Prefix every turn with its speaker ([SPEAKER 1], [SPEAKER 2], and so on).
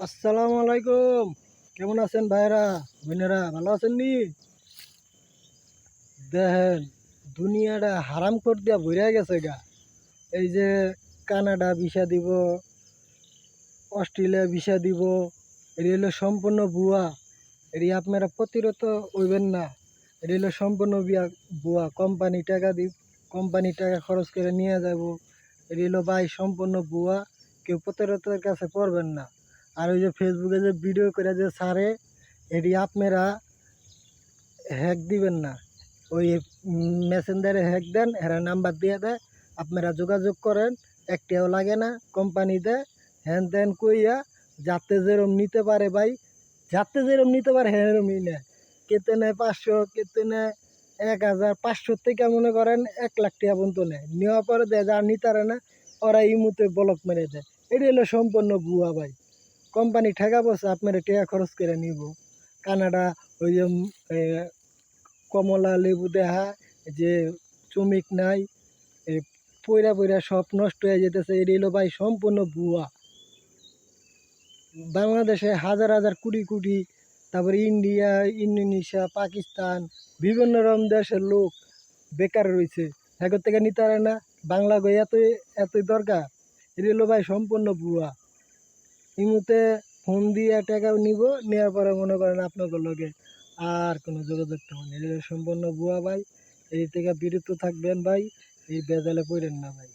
[SPEAKER 1] আসসালামু আলাইকুম। কেমন আছেন ভাইরা বোনেরা, ভালো আছেন নি? দেখেন, দুনিয়াটা হারাম কর দিয়া ভরে গেছে গা। এই যে কানাডা ভিসা দিব, অস্ট্রেলিয়া ভিসা দিব, এটি হলো সম্পূর্ণ ভুয়া। এটি আপনারা প্রতিরত হইবেন না। এটি হলো সম্পূর্ণ ভুয়া। কোম্পানি টাকা খরচ করে নিয়ে যাব। এটি হলো ভাই সম্পূর্ণ ভুয়া। কেউ প্রতারকের কাছে পড়বেন না। আর ওই যে ফেসবুকে যে ভিডিও করে যে ছাড়ে, এটি আপনারা হ্যাক দিবেন না। ওই মেসেঞ্জারে হ্যাক দেন, এরা নাম্বার দিয়ে দেয়, আপনারা যোগাযোগ করেন, একটাও লাগে না। কোম্পানিতে হ্যান ত্যান কইয়া যাতে যেরম নিতে পারে ভাই, যাতে যেরম নিতে পারে সেরমই নেয়। কেতে নেয় 500, কেতে নেয় 1000, 500 থেকে মনে করেন 1 লাখ টাকা পর্যন্ত নেয়। নেওয়ার পরে দেয় যা নিতে পারে না, ওরা ইমুতে ব্লক মেরে দেয়। এটি হলো সম্পূর্ণ ভুয়া ভাই। কোম্পানি ঠেকা বসে আপনারা টাকা খরচ করে নিব। কানাডা ওই যে কমলা লেবু দেহা যে চুমিক নাই, এই পইরা পইরা সব নষ্ট হয়ে যেতেছে। এটি হলো ভাই সম্পূর্ণ ভুয়া। বাংলাদেশে হাজার হাজার কোটি কোটি, তারপরে ইন্ডিয়া, ইন্দোনেশিয়া, পাকিস্তান, বিভিন্ন রকম দেশের লোক বেকার রয়েছে। এগর থেকে নিতে পারে না। বাংলা বই এতই এতই দরকার। এটি হলো ভাই সম্পূর্ণ ভুয়া। ইমুতে ফোন দিয়ে টাকা নিব, নেওয়ার পরে মনে করেন আপনাদের লগে আর কোনো যোগাযোগ থাকবে না। এটা সম্পূর্ণ ভুয়া ভাই। এই থেকে বিরত থাকবেন ভাই। এই বেজালে পড়েন না ভাই।